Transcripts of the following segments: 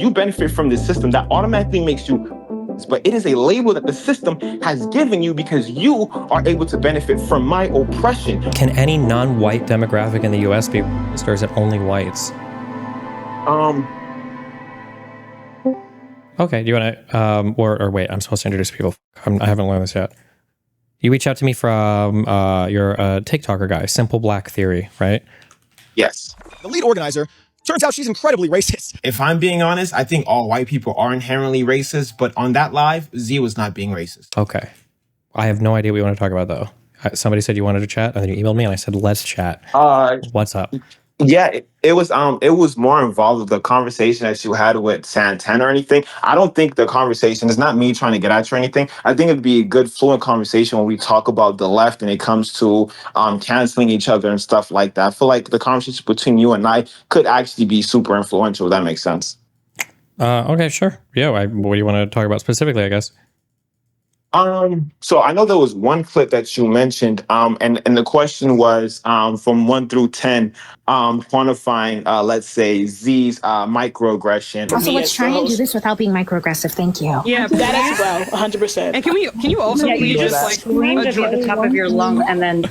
you benefit from this system, that automatically makes you, but it is a label that the system has given you because you are able to benefit from my oppression. Can any non-white demographic in the US be racist, or is it only whites? Okay, do you want to, or wait, I'm supposed to introduce people. I haven't learned this yet. You reach out to me from your TikToker guy, Simple Black Theory, right? Yes. The lead organizer, turns out she's incredibly racist. If I'm being honest, I think all white people are inherently racist, but on that live, Z was not being racist. Okay. I have no idea what you want to talk about, though. Somebody said you wanted to chat, and then you emailed me, and I said, let's chat. What's up? Yeah, it was more involved with the conversation that you had with Santana or anything. I don't think the conversation is not me trying to get at you or anything. I think it'd be a good fluent conversation when we talk about the left and it comes to canceling each other and stuff like that. I feel like the conversation between you and I could actually be super influential, if that makes sense. Okay, sure. Yeah, what do you want to talk about specifically, I guess? So I know there was one clip that you mentioned, and the question was from 1 through 10, quantifying, let's say, Z's microaggression. Also, let's try and do this without being microaggressive. Thank you. Yeah, that as well, 100%. And can you also please just like scream at the top of your lung and then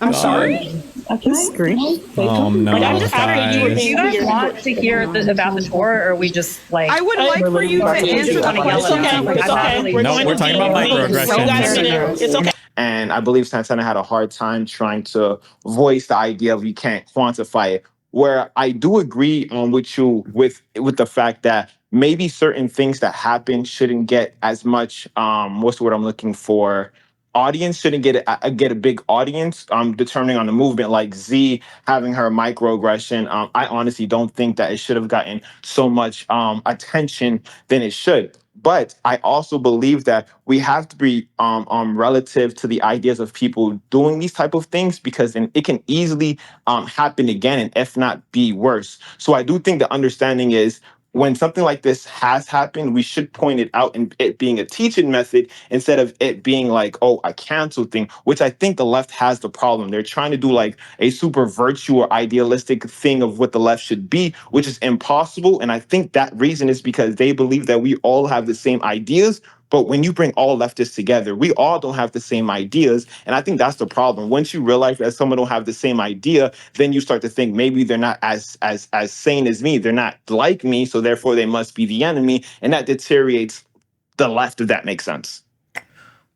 I'm sorry. Okay. Scream. Oh no! Like, I'm just happy you were Do you guys want to hear about the tour, or are we just like? I would like for you to answer the question. It's okay. We're talking about microaggression. It's okay. And I believe Santana had a hard time trying to voice the idea of you can't quantify it. Where I do agree with you with the fact that maybe certain things that happen shouldn't get as much what's the word I'm looking for? Audience shouldn't get a big audience determining on the movement, like Z having her microaggression. I honestly don't think that it should have gotten so much attention than it should. But I also believe that we have to be relative to the ideas of people doing these type of things, because then it can easily happen again, and if not be worse. So I do think the understanding is, when something like this has happened, we should point it out and it being a teaching method instead of it being like, oh, a cancel thing, which I think the left has the problem. They're trying to do like a super virtue or idealistic thing of what the left should be, which is impossible. And I think that reason is because they believe that we all have the same ideas. But when you bring all leftists together, we all don't have the same ideas. And I think that's the problem. Once you realize that someone don't have the same idea, then you start to think maybe they're not as sane as me. They're not like me, so therefore they must be the enemy. And that deteriorates the left, if that makes sense.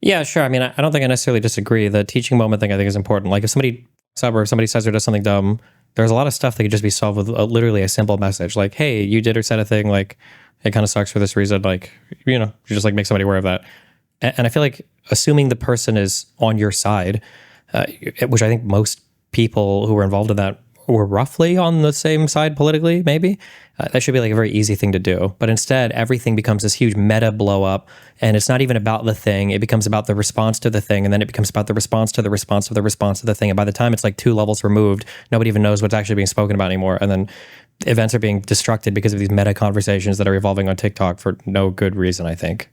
Yeah, sure. I mean, I don't think I necessarily disagree. The teaching moment thing I think is important. Like if somebody fucks up or if somebody says or does something dumb, there's a lot of stuff that could just be solved with literally a simple message. Like, hey, you did or said a thing, like, it kind of sucks for this reason. Like, you just like make somebody aware of that. And I feel like assuming the person is on your side, which I think most people who were involved in that were roughly on the same side politically, maybe, that should be like a very easy thing to do. But instead, everything becomes this huge meta blow up, and it's not even about the thing. It becomes about the response to the thing, and then it becomes about the response to the response to the response to the thing. And by the time it's like 2 levels removed, nobody even knows what's actually being spoken about anymore. And then events are being destructed because of these meta conversations that are evolving on TikTok for no good reason, I think.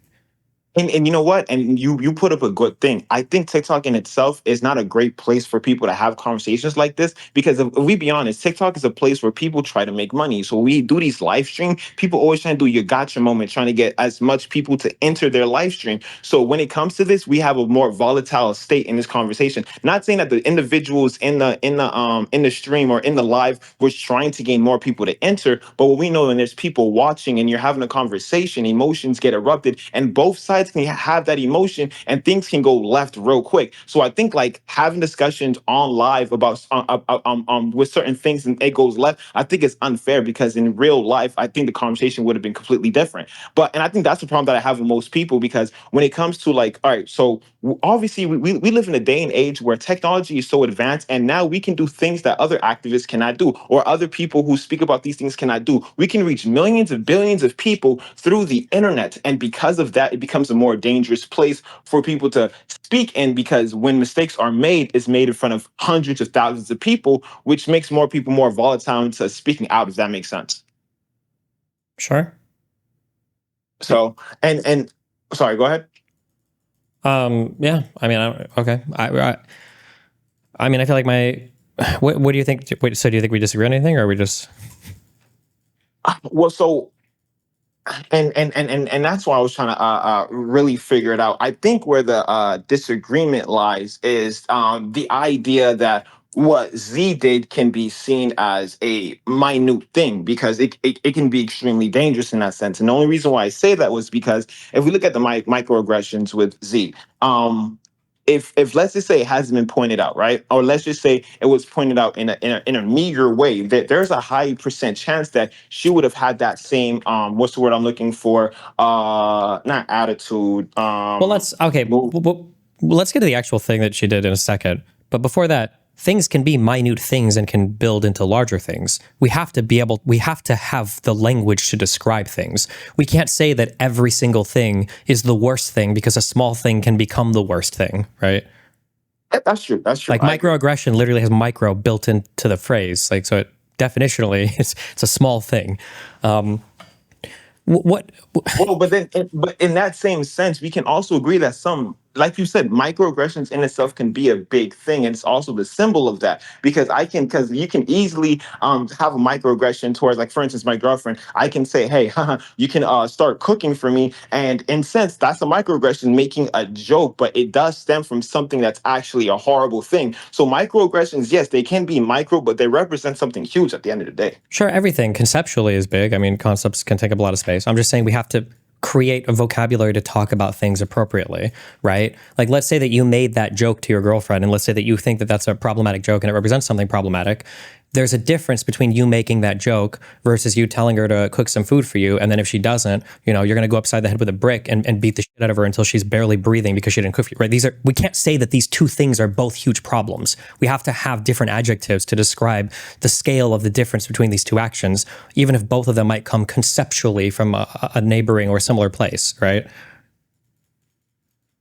And you know what? And you put up a good thing. I think TikTok in itself is not a great place for people to have conversations like this, because if we be honest, TikTok is a place where people try to make money. So we do these live stream. People always trying to do your gotcha moment, trying to get as much people to enter their live stream. So when it comes to this, we have a more volatile state in this conversation. Not saying that the individuals in the stream or in the live was trying to gain more people to enter, but what we know, when there's people watching and you're having a conversation, emotions get erupted, and both sides can have that emotion and things can go left real quick. So I think like having discussions on live about with certain things and it goes left, I think it's unfair, because in real life, I think the conversation would have been completely different. And I think that's the problem that I have with most people, because when it comes to like, all right, so obviously we live in a day and age where technology is so advanced, and now we can do things that other activists cannot do, or other people who speak about these things cannot do. We can reach millions of billions of people through the internet, and because of that, it becomes a more dangerous place for people to speak in, because when mistakes are made, it's made in front of hundreds of thousands of people, which makes more people more volatile into speaking out, if that makes sense. Sure. So, and sorry, go ahead. Yeah, I mean, okay. I mean, I feel like what do you think? So do you think we disagree on anything, or are we just? Well, so and that's why I was trying to really figure it out. I think where the disagreement lies is the idea that what Z did can be seen as a minute thing because it can be extremely dangerous in that sense. And the only reason why I say that was because if we look at the microaggressions with Z, if let's just say it hasn't been pointed out, right? Or let's just say it was pointed out in a meager way, that there's a high percent chance that she would have had that same what's the word I'm looking for? Not attitude. Well, let's get to the actual thing that she did in a second. But before that, things can be minute things and can build into larger things. We have to have the language to describe things. We can't say that every single thing is the worst thing because a small thing can become the worst thing, right? That's true. That's true. Like microaggression literally has micro built into the phrase. Like, so it definitionally it's a small thing. What? Well, but in that same sense, we can also agree that some, like you said, microaggressions in itself can be a big thing, and it's also the symbol of that. Because you can easily have a microaggression towards, like, for instance, my girlfriend. I can say, hey, haha, you can start cooking for me, and in sense, that's a microaggression, making a joke, but it does stem from something that's actually a horrible thing. So microaggressions, yes, they can be micro, but they represent something huge at the end of the day. Sure, everything conceptually is big. I mean, concepts can take up a lot of space. I'm just saying we have to create a vocabulary to talk about things appropriately, right? Like, let's say that you made that joke to your girlfriend, and let's say that you think that that's a problematic joke and it represents something problematic. There's a difference between you making that joke versus you telling her to cook some food for you, and then if she doesn't, you're going to go upside the head with a brick and beat the shit out of her until she's barely breathing because she didn't cook for you, right? We can't say that these two things are both huge problems. We have to have different adjectives to describe the scale of the difference between these two actions, even if both of them might come conceptually from a neighboring or similar place, right?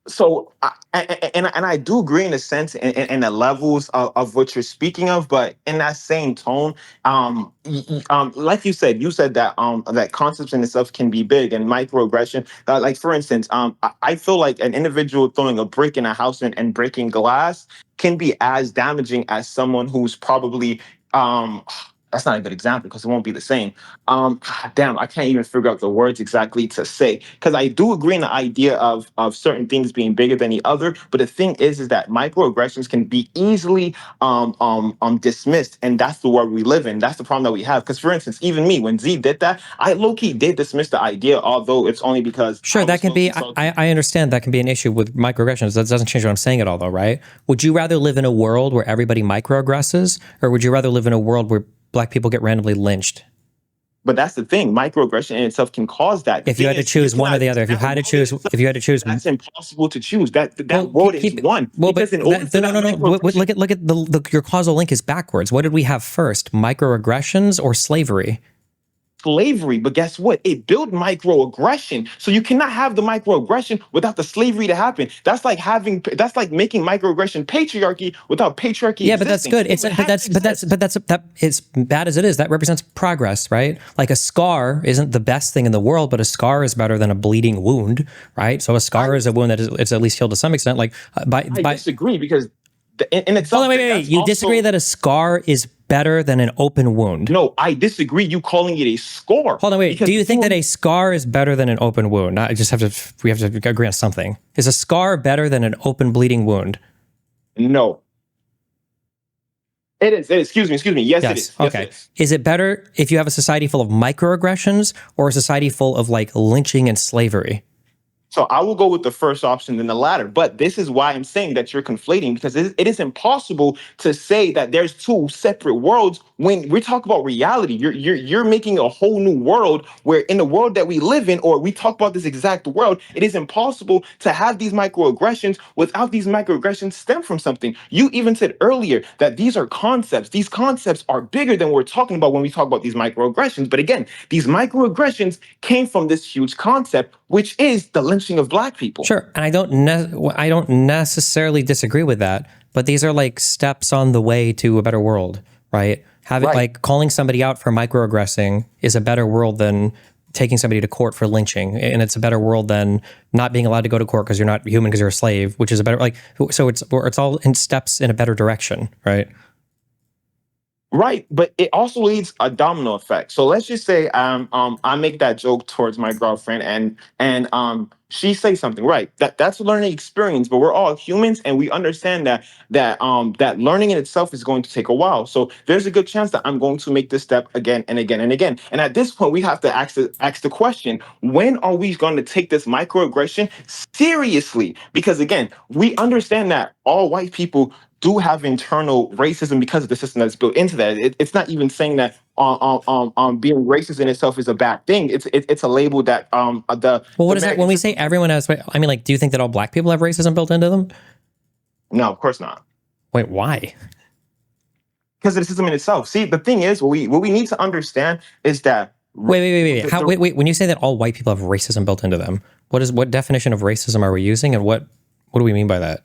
So, I do agree in a sense in the levels of what you're speaking of, but in that same tone, like you said that that concepts in itself can be big and microaggression. Like, for instance, I feel like an individual throwing a brick in a house and breaking glass can be as damaging as someone who's probably that's not a good example because it won't be the same. Damn, I can't even figure out the words exactly to say because I do agree in the idea of certain things being bigger than the other. But the thing is that microaggressions can be easily dismissed, and that's the world we live in. That's the problem that we have. Because, for instance, even me, when Z did that, I low key did dismiss the idea, although it's only because sure that can be. I understand that can be an issue with microaggressions. That doesn't change what I'm saying at all, though, right? Would you rather live in a world where everybody microaggresses, or would you rather live in a world where Black people get randomly lynched? But that's the thing. Microaggression in itself can cause that. If you had to choose one or the other, if you had to choose, that's impossible to choose. That world is one. Well, but no. Look at your causal link is backwards. What did we have first? Microaggressions or slavery? Slavery, but guess what? It built microaggression. So you cannot have the microaggression without the slavery to happen. That's like making microaggression patriarchy without patriarchy. Yeah, but that's good. That is bad as it is. That represents progress, right? Like, a scar isn't the best thing in the world, but a scar is better than a bleeding wound, right? So a scar is a wound that it's at least healed to some extent. Like, I disagree because in itself. Wait. You disagree that a scar is better than an open wound? No, I disagree. You calling it a scar? Hold on, wait. Do you think that a scar is better than an open wound? We have to agree on something. Is a scar better than an open bleeding wound? No. It is. Excuse me. Yes, it is. Okay. Yes, it is. Is it better if you have a society full of microaggressions or a society full of, like, lynching and slavery? So I will go with the first option than the latter. But this is why I'm saying that you're conflating, because it is impossible to say that there's two separate worlds when we talk about reality. You're making a whole new world where, in the world that we live in, or we talk about this exact world, it is impossible to have these microaggressions without these microaggressions stem from something. You even said earlier that these are concepts. These concepts are bigger than we're talking about when we talk about these microaggressions. But again, these microaggressions came from this huge concept, which is the lynching of Black people. Sure, and I don't necessarily disagree with that, but these are like steps on the way to a better world, right? Like, calling somebody out for microaggressing is a better world than taking somebody to court for lynching, and it's a better world than not being allowed to go to court because you're not human because you're a slave, which is a better, like, so it's all in steps in a better direction, right? Right, but it also leads a domino effect. So let's just say I make that joke towards my girlfriend, and she says something. Right, that's a learning experience, but we're all humans and we understand that learning in itself is going to take a while. So there's a good chance that I'm going to make this step again and again and again. And at this point we have to ask the question, when are we going to take this microaggression seriously? Because again, we understand that all white people do have internal racism because of the system that's built into that. It's not even saying that being racist in itself is a bad thing. It's a label that the Well, what the is that when we say everyone has? I mean, like, do you think that all black people have racism built into them? No, of course not. Wait, why? Because of the system in itself. See, the thing is, what we need to understand is that Wait. Wait. When you say that all white people have racism built into them, what definition of racism are we using, and what do we mean by that?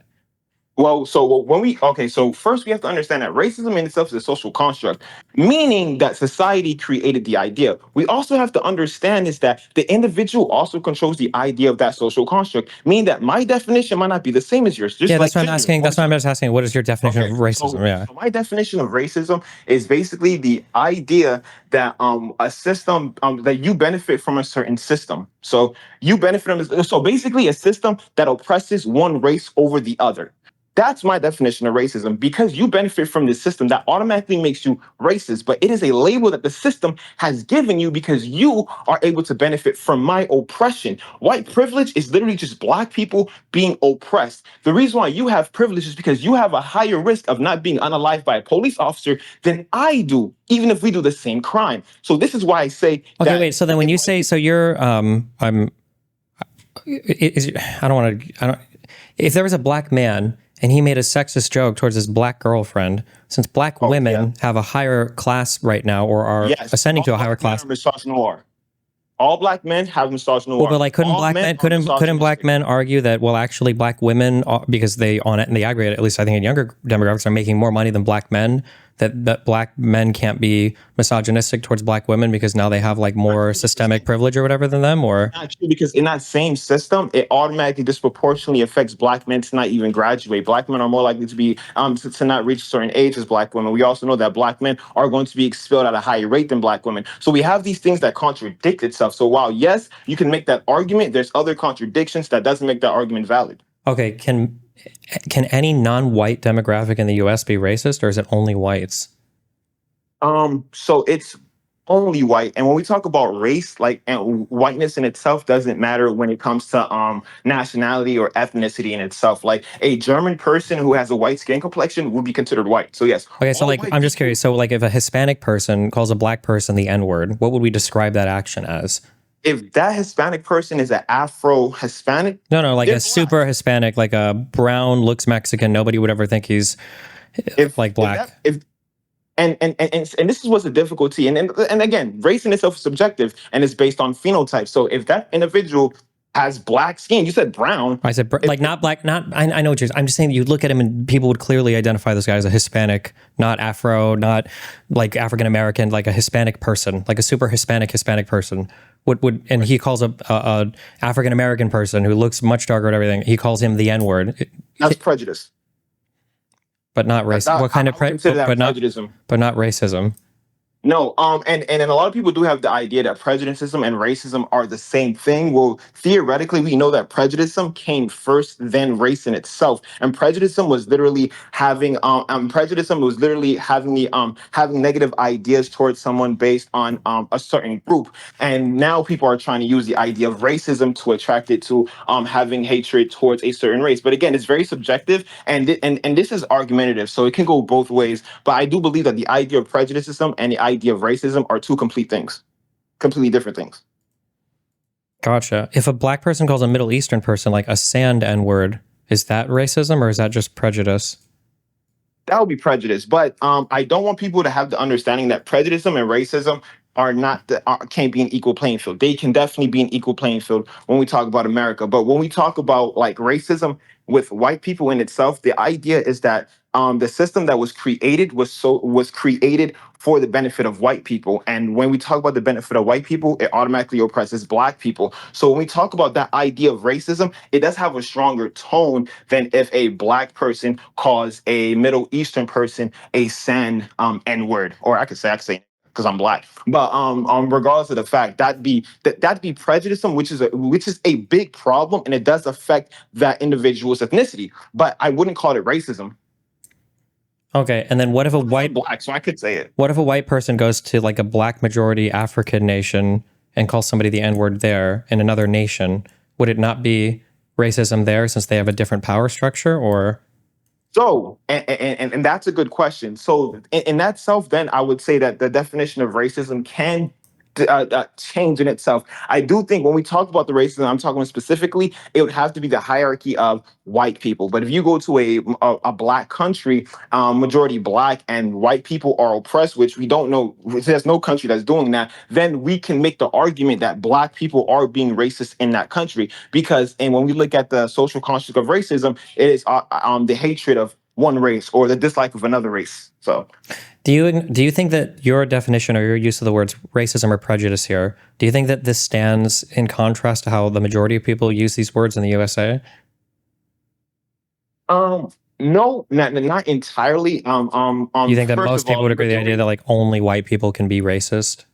Well, so first we have to understand that racism in itself is a social construct, meaning that society created the idea. We also have to understand is that the individual also controls the idea of that social construct, meaning that my definition might not be the same as yours. Just Yeah, like that's what I'm asking. That's why I'm just asking. What is your definition of racism? Yeah. So my definition of racism is basically the idea that a system that you benefit from a certain system. So you benefit from so basically a system that oppresses one race over the other. That's my definition of racism. Because you benefit from this system, that automatically makes you racist. But it is a label that the system has given you because you are able to benefit from my oppression. White privilege is literally just black people being oppressed. The reason why you have privilege is because you have a higher risk of not being unalived by a police officer than I do, even if we do the same crime. So this is why I say okay, wait. So then when you say, so you're I don't want to, if there was a black man and he made a sexist joke towards his black girlfriend, since black women have a higher class right now, or are ascending to a higher class. All black men have misogynoir. Well, but like, couldn't black men argue that, well, actually black women, because they on it in the aggregate, at least I think in younger demographics, are making more money than black men, that black men can't be misogynistic towards black women because now they have like more systemic privilege or whatever than them? Or not true, because in that same system, it automatically disproportionately affects black men to not even graduate. Black men are more likely to be to not reach a certain age as black women. We also know that black men are going to be expelled at a higher rate than black women. So we have these things that contradict itself. So while yes, you can make that argument, there's other contradictions that doesn't make that argument valid. Okay, can any non-white demographic in the US be racist, or is it only whites? So it's only white. And when we talk about race, like, and whiteness in itself doesn't matter when it comes to nationality or ethnicity in itself. Like a German person who has a white skin complexion would be considered white. So yes. Okay, so like, I'm just curious. So like, if a Hispanic person calls a black person the N-word, what would we describe that action as? If that Hispanic person is an Afro-Hispanic? No, like a super Hispanic, like a brown, looks Mexican. Nobody would ever think he's like black. And this is what's the difficulty. And again, race in itself is subjective and it's based on phenotype. So if that individual has black skin, you said brown. I said like not black, not. I know what you're. I'm just saying you'd look at him and people would clearly identify this guy as a Hispanic, not Afro, not like African American, like a Hispanic person, like a super Hispanic person. Would and he calls a African American person who looks much darker and everything. He calls him the N-word. That's prejudice. But not racism. What kind of prejudice? But not racism. No, and a lot of people do have the idea that prejudicism and racism are the same thing. Well, theoretically, we know that prejudicism came first, then race in itself. And prejudicism was literally having having negative ideas towards someone based on a certain group. And now people are trying to use the idea of racism to attract it to having hatred towards a certain race. But again, it's very subjective, and this is argumentative, so it can go both ways. But I do believe that the idea of prejudicism and the idea of racism are two completely different things. Gotcha. If a black person calls a Middle Eastern person like a sand N-word, is that racism or is that just prejudice? That would be prejudice. But I don't want people to have the understanding that prejudice and racism can't be an equal playing field. They can definitely be an equal playing field when we talk about America. But when we talk about like racism with white people in itself, the idea is that the system that was created was created for the benefit of white people. And when we talk about the benefit of white people, it automatically oppresses black people. So when we talk about that idea of racism, it does have a stronger tone than if a black person calls a Middle Eastern person a sand N-word. Or I could say because I'm black. But regardless of the fact, that'd be prejudice, which is a big problem, and it does affect that individual's ethnicity. But I wouldn't call it racism. Okay, and then what if a I'm white black, so I could say it. what if a white person goes to like a black majority African nation and calls somebody the N-word there in another nation? Would it not be racism there since they have a different power structure, or So, and that's a good question. So, in that self, then I would say that the definition of racism can change in itself. I do think when we talk about the racism, I'm talking specifically, it would have to be the hierarchy of white people. But if you go to a black country, majority black, and white people are oppressed, which we don't know, there's no country that's doing that, then we can make the argument that black people are being racist in that country. And when we look at the social construct of racism, it is the hatred of one race or the dislike of another race. So, do you think that your definition or your use of the words racism or prejudice here, do you think that this stands in contrast to how the majority of people use these words in the USA? no, not entirely. You think that First most of people all, would agree with the idea that like only white people can be racist?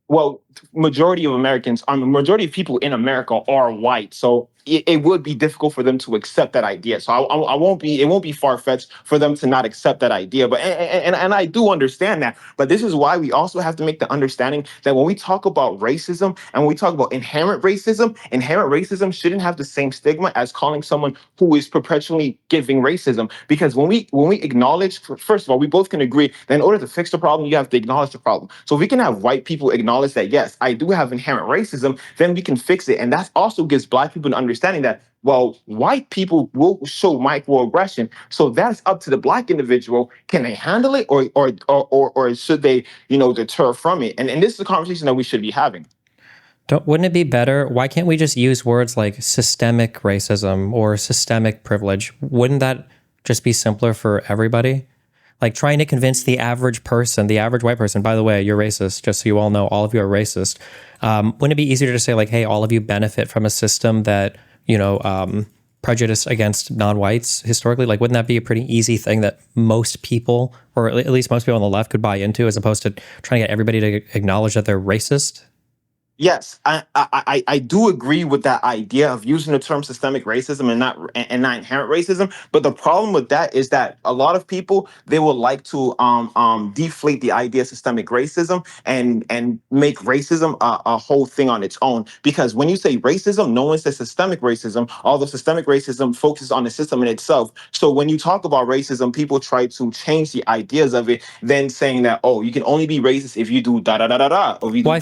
well, majority of Americans, majority of people in America are white, so it would be difficult for them to accept that idea. So I won't be, it won't be far fetched for them to not accept that idea. But and I do understand that. But this is why we also have to make the understanding that when we talk about racism and when we talk about inherent racism shouldn't have the same stigma as calling someone who is perpetually giving racism. Because when we acknowledge, first of all, we both can agree that in order to fix the problem, you have to acknowledge the problem. So if we can have white people acknowledge that, yes, I do have inherent racism, then we can fix it. And that also gives black people an understanding that, well, white people will show microaggression. So that's up to the black individual. Can they handle it, or should they, deter from it? And this is a conversation that we should be having. Wouldn't it be better? Why can't we just use words like systemic racism or systemic privilege? Wouldn't that just be simpler for everybody? Like trying to convince the average person, the average white person, by the way, you're racist, just so you all know, all of you are racist. Wouldn't it be easier to say like, hey, all of you benefit from a system that, prejudice against non-whites historically? Like, wouldn't that be a pretty easy thing that most people, or at least most people on the left, could buy into, as opposed to trying to get everybody to acknowledge that they're racist? Yes, I do agree with that idea of using the term systemic racism and not inherent racism. But the problem with that is that a lot of people, they would like to deflate the idea of systemic racism and make racism a whole thing on its own. Because when you say racism, no one says systemic racism, although systemic racism focuses on the system in itself. So when you talk about racism, people try to change the ideas of it, then saying that, oh, you can only be racist if you do da da da da da, or if you do Well, I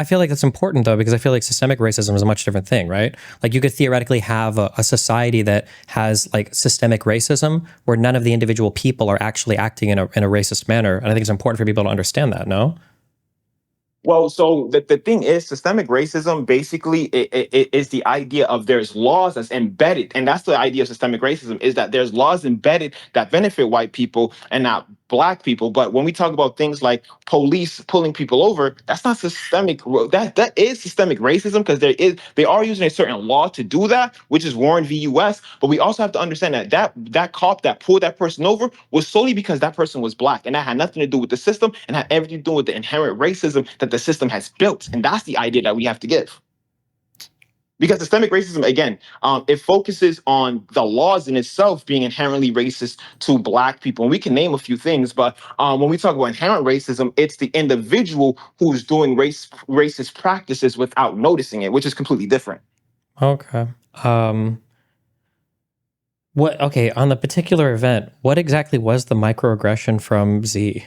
feel like that's important though, because I feel like systemic racism is a much different thing, right? Like you could theoretically have a society that has like systemic racism where none of the individual people are actually acting in a racist manner. And I think it's important for people to understand that, no? Well, so the thing is, systemic racism basically it is the idea of there's laws that's embedded, and that's the idea of systemic racism, is that there's laws embedded that benefit white people and not black people. But when we talk about things like police pulling people over, that's not systemic. That is systemic racism, because they are using a certain law to do that, which is Warren v. U.S. But we also have to understand that cop that pulled that person over was solely because that person was black, and that had nothing to do with the system and had everything to do with the inherent racism that the system has built. And that's the idea that we have to give. Because systemic racism, again, it focuses on the laws in itself being inherently racist to black people. And we can name a few things, but when we talk about inherent racism, it's the individual who's doing racist practices without noticing it, which is completely different. Okay. Okay, on the particular event, what exactly was the microaggression from Z?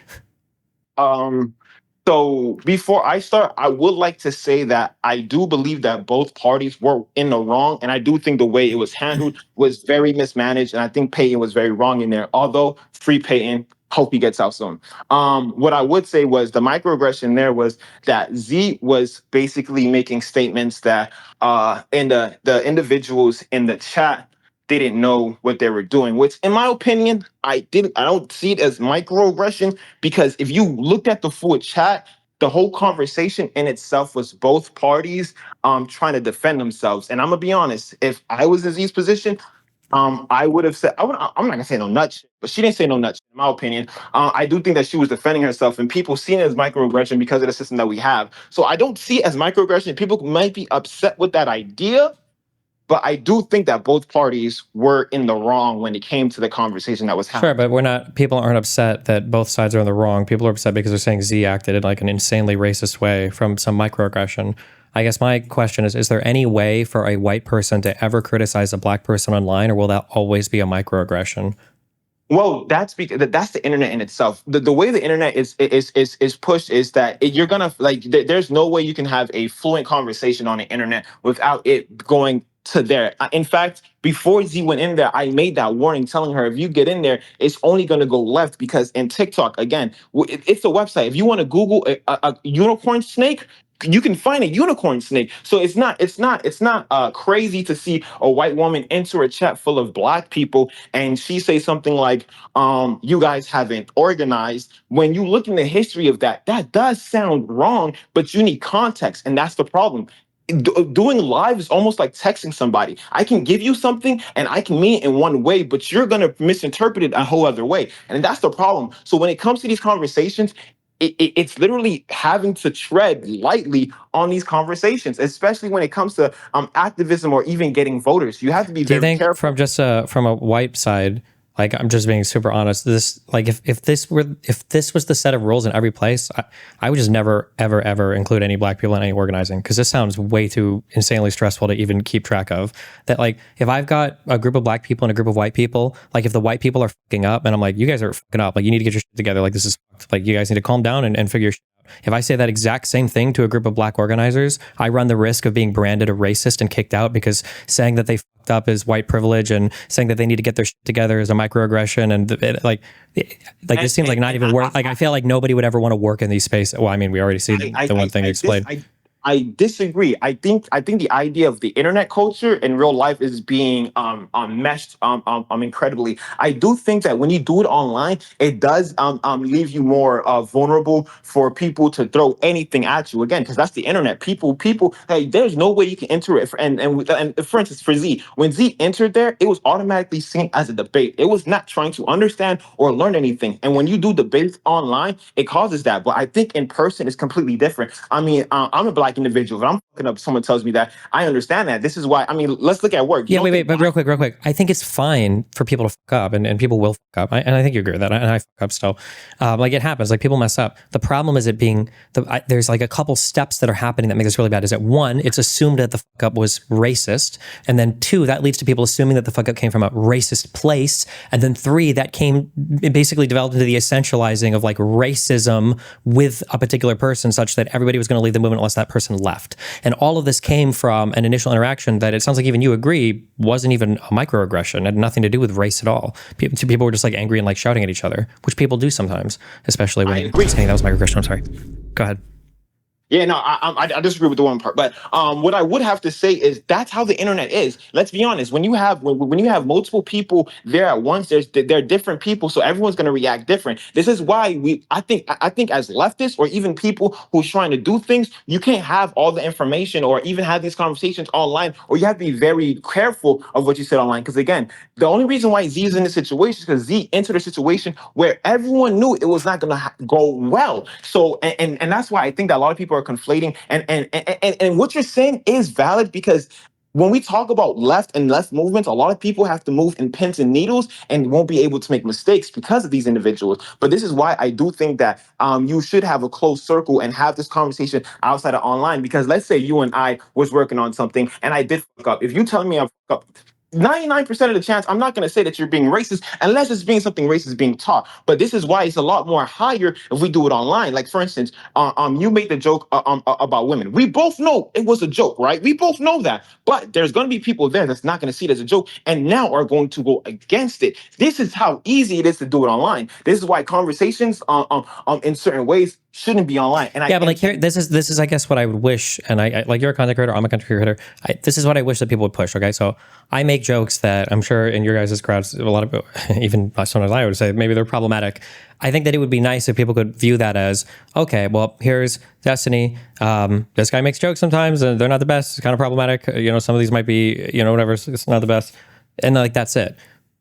So before I start, I would like to say that I do believe that both parties were in the wrong, and I do think the way it was handled was very mismanaged, and I think Peyton was very wrong in there. Although free Peyton, hope he gets out soon. What I would say was the microaggression there was that Z was basically making statements that and the individuals in the chat didn't know what they were doing, which in my opinion, I don't see it as microaggression, because if you looked at the full chat, the whole conversation in itself was both parties trying to defend themselves. And I'm gonna be honest, if I was in Z's position, I would have said, I'm not gonna say no nut shit, but she didn't say no nut shit, in my opinion. I do think that she was defending herself, and people see it as microaggression because of the system that we have. So I don't see it as microaggression. People might be upset with that idea, but I do think that both parties were in the wrong when it came to the conversation that was happening. Sure, but people aren't upset that both sides are in the wrong. People are upset because they're saying Z acted in like an insanely racist way from some microaggression. I guess my question is there any way for a white person to ever criticize a black person online, or will that always be a microaggression? Well, that's because that's the internet in itself. The way the internet is pushed is that you're gonna like there's no way you can have a fluent conversation on the internet without it going to there. In fact, before Z went in there, I made that warning telling her if you get in there, it's only gonna go left, because in TikTok, again, it's a website. If you want to Google a unicorn snake, you can find a unicorn snake. So it's not crazy to see a white woman enter a chat full of black people and she say something like, you guys haven't organized. When you look in the history of that, that does sound wrong, but you need context, and that's the problem. Doing live is almost like texting somebody. I can give you something and I can mean it in one way, but you're gonna misinterpret it a whole other way, and that's the problem. So when it comes to these conversations, it's literally having to tread lightly on these conversations, especially when it comes to activism or even getting voters. You have to be Do you very think careful. from just from a white side, like I'm just being super honest, this like if this was the set of rules in every place, I would just never ever include any black people in any organizing, because this sounds way too insanely stressful to even keep track of. That like if I've got a group of black people and a group of white people, like if the white people are fucking up and I'm like, you guys are fucking up, like you need to get your shit together, like this is fucked. Like you guys need to calm down and figure your shit out. If I say that exact same thing to a group of black organizers, I run the risk of being branded a racist and kicked out, because saying that they fucked up is white privilege and saying that they need to get their shit together is a microaggression. And this seems like not even work. Like I feel like nobody would ever want to work in these spaces. Well, I mean, we already see the one thing explained. I disagree. I think the idea of the internet culture in real life is being meshed incredibly. I do think that when you do it online, it does leave you more vulnerable for people to throw anything at you, again, because that's the internet. People, hey, there's no way you can enter it. And for instance, for Z, when Z entered there, it was automatically seen as a debate. It was not trying to understand or learn anything. And when you do debates online, it causes that. But I think in person is completely different. I mean, I'm a black individual. If I'm fucking up, someone tells me that, I understand that. This is why, I mean, let's look at work. Yeah, wait, but real quick. I think it's fine for people to fuck up, and people will fuck up. And I think you agree with that. And I fuck up still. Like it happens, like people mess up. The problem is it being, there's like a couple steps that are happening that make this really bad. Is that one, it's assumed that the fuck up was racist. And then two, that leads to people assuming that the fuck up came from a racist place. And then three, it basically developed into the essentializing of like racism with a particular person, such that everybody was going to leave the movement unless that person left. And all of this came from an initial interaction that it sounds like even you agree wasn't even a microaggression, had nothing to do with race at all. People were just like angry and like shouting at each other, which people do sometimes, especially when saying that was microaggression. I'm sorry. Go ahead. Yeah, no, I disagree with the one part, but what I would have to say is that's how the internet is. Let's be honest. When you have multiple people there at once, there are different people, so everyone's going to react different. This is why I think as leftists or even people who's trying to do things, you can't have all the information or even have these conversations online, or you have to be very careful of what you said online. Because again, the only reason why Z is in this situation is because Z entered a situation where everyone knew it was not going to go well. So and that's why I think that a lot of people are conflating, and what you're saying is valid, because when we talk about left and left movements, a lot of people have to move in pins and needles and won't be able to make mistakes because of these individuals. But this is why I do think that you should have a close circle and have this conversation outside of online. Because let's say you and I was working on something and I did fuck up. If you tell me I fuck up, 99% of the chance, I'm not going to say that you're being racist unless it's being something racist being taught. But this is why it's a lot more higher if we do it online. Like, for instance, you made the joke about women. We both know it was a joke, right? We both know that. But there's going to be people there that's not going to see it as a joke and now are going to go against it. This is how easy it is to do it online. This is why conversations in certain ways shouldn't be online. And yeah, but like here, this is I guess what I would wish, and I like you're a content creator, I'm a content creator. This is what I wish that people would push. Okay, so I make jokes that I'm sure in your guys' crowds, a lot of even sometimes I would say maybe they're problematic. I think that it would be nice if people could view that as okay. Well, here's Destiny. This guy makes jokes sometimes, and they're not the best. It's kind of problematic. You know, some of these might be whatever. It's not the best, and like that's it.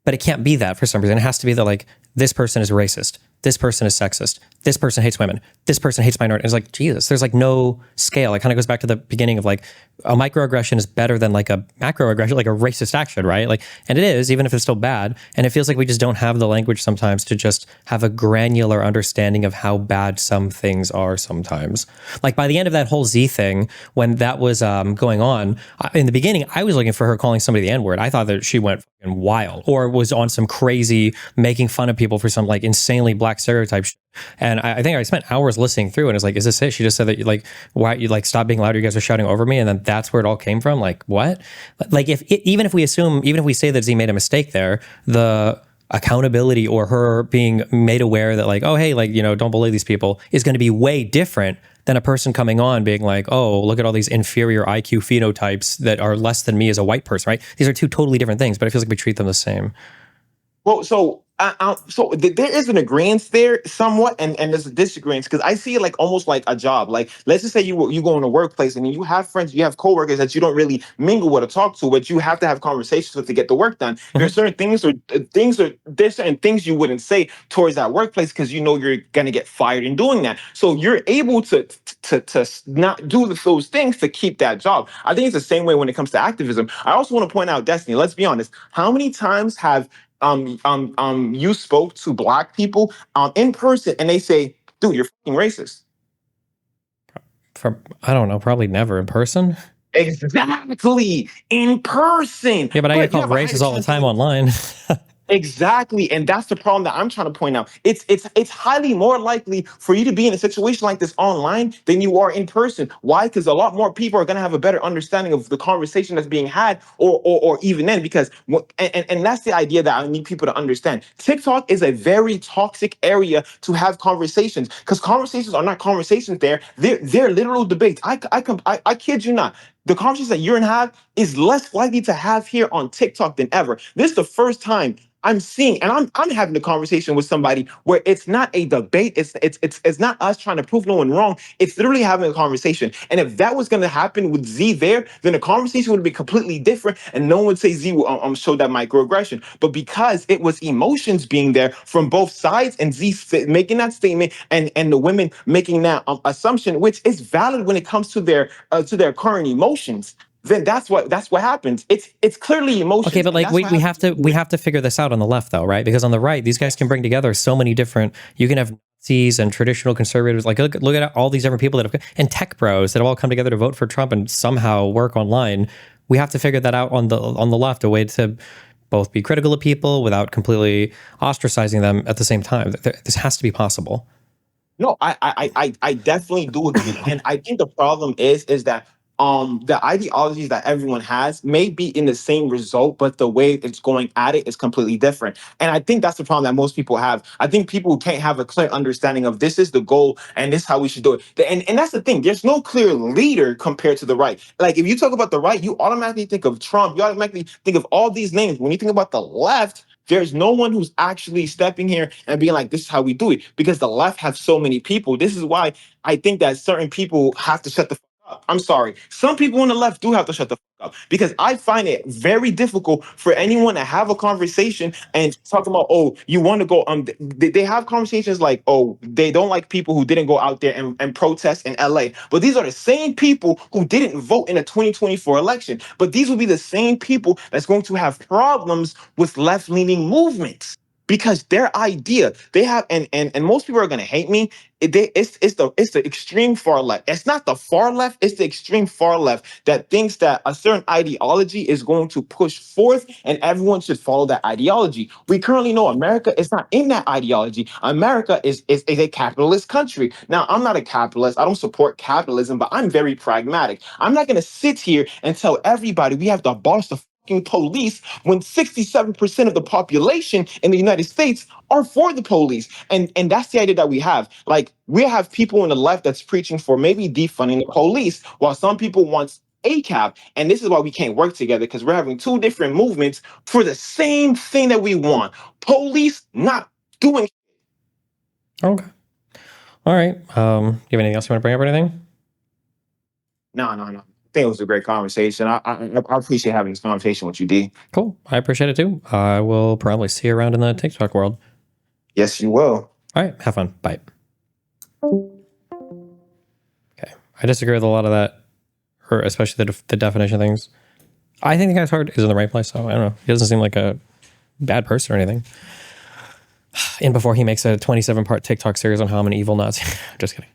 But it can't be that for some reason. It has to be that like this person is racist. This person is sexist. This person hates women. This person hates minorities. It's like, Jesus, there's like no scale. It kind of goes back to the beginning of like a microaggression is better than like a macroaggression, like a racist action, right? Like, and it is, even if it's still bad. And it feels like we just don't have the language sometimes to just have a granular understanding of how bad some things are sometimes. Like by the end of that whole Z thing, when that was going on, in the beginning, I was looking for her calling somebody the N-word. I thought that she went fucking wild or was on some crazy making fun of people for some like insanely black stereotype shit. And I think I spent hours listening through and it's like, is this it? She just said that like, why you like stop being loud, you guys are shouting over me, and then that's where it all came from. Like what? Like even if we say that Z made a mistake there, the accountability or her being made aware that like, oh hey, like don't bully these people is going to be way different than a person coming on being like, oh, look at all these inferior IQ phenotypes that are less than me as a white person, right? These are two totally different things, but it feels like we treat them the same. Well, so there is an agreement there somewhat, and there's a disagreement because I see it like almost like a job. Like let's just say you go in a workplace and you have friends, you have coworkers that you don't really mingle with or talk to, but you have to have conversations with to get the work done. There are certain there's certain things you wouldn't say towards that workplace because you're gonna get fired in doing that. So you're able to not do those things to keep that job. I think it's the same way when it comes to activism. I also want to point out, Destiny. Let's be honest. How many times have you spoke to black people in person and they say, dude, you're fucking racist? I don't know, probably never in person. Exactly. In person. Yeah, but I get called racist all the time online. Exactly. And that's the problem that I'm trying to point out. It's highly more likely for you to be in a situation like this online than you are in person. Why? Because a lot more people are going to have a better understanding of the conversation that's being had or even then, because and that's the idea that I need people to understand. TikTok is a very toxic area to have conversations because conversations are not conversations there. They're literal debates. I kid you not. The conversations that you're gonna have is less likely to have here on TikTok than ever. This is the first time I'm seeing, and I'm having a conversation with somebody where it's not a debate. It's not us trying to prove no one wrong. It's literally having a conversation. And if that was gonna happen with Z there, then the conversation would be completely different, and no one would say Z showed that microaggression. But because it was emotions being there from both sides, and Z making that statement, and the women making that assumption, which is valid when it comes to their current emotions, then that's what happens. It's clearly emotion. Okay, but like we have to figure this out on the left though, right? Because on the right, these guys can bring together so many different. You can have Nazis and traditional conservatives. Like look at all these different people that have and tech bros that have all come together to vote for Trump and somehow work online. We have to figure that out on the left, a way to both be critical of people without completely ostracizing them at the same time. This has to be possible. No, I definitely do agree, and I think the problem is that the ideologies that everyone has may be in the same result, but the way it's going at it is completely different. And I think that's the problem that most people have. I think people can't have a clear understanding of this is the goal and this is how we should do it. And that's the thing. There's no clear leader compared to the right. Like if you talk about the right, you automatically think of Trump. You automatically think of all these names. When you think about the left, there's no one who's actually stepping here and being like, this is how we do it, because the left have so many people. This is why I think that certain people have to shut the fuck up. I'm sorry. Some people on the left do have to shut the fuck up, because I find it very difficult for anyone to have a conversation and talk about, oh, you want to go, they have conversations like, oh, they don't like people who didn't go out there and protest in LA. But these are the same people who didn't vote in the 2024 election. But these will be the same people that's going to have problems with left-leaning movements, because their idea they have, and most people are going to hate me. It's the extreme far left. It's not the far left. It's the extreme far left that thinks that a certain ideology is going to push forth, and everyone should follow that ideology. We currently know America is not in that ideology. America is a capitalist country. Now, I'm not a capitalist. I don't support capitalism, but I'm very pragmatic. I'm not going to sit here and tell everybody we have to abolish the police when 67% of the population in the United States are for the police. And that's the idea that we have. Like, we have people in the left that's preaching for maybe defunding the police, while some people want ACAB. And this is why we can't work together, because we're having two different movements for the same thing that we want. Police not doing. Okay. All right. You have anything else you want to bring up or anything? No. I think it was a great conversation. I appreciate having this conversation with you, D. Cool. I appreciate it too. I will probably see you around in the TikTok world. Yes, you will. All right. Have fun. Bye. Okay. I disagree with a lot of that, or especially the definition things. I think the guy's heart is in the right place. So I don't know. He doesn't seem like a bad person or anything. And before he makes a 27-part TikTok series on how I'm an evil Nazi. Just kidding.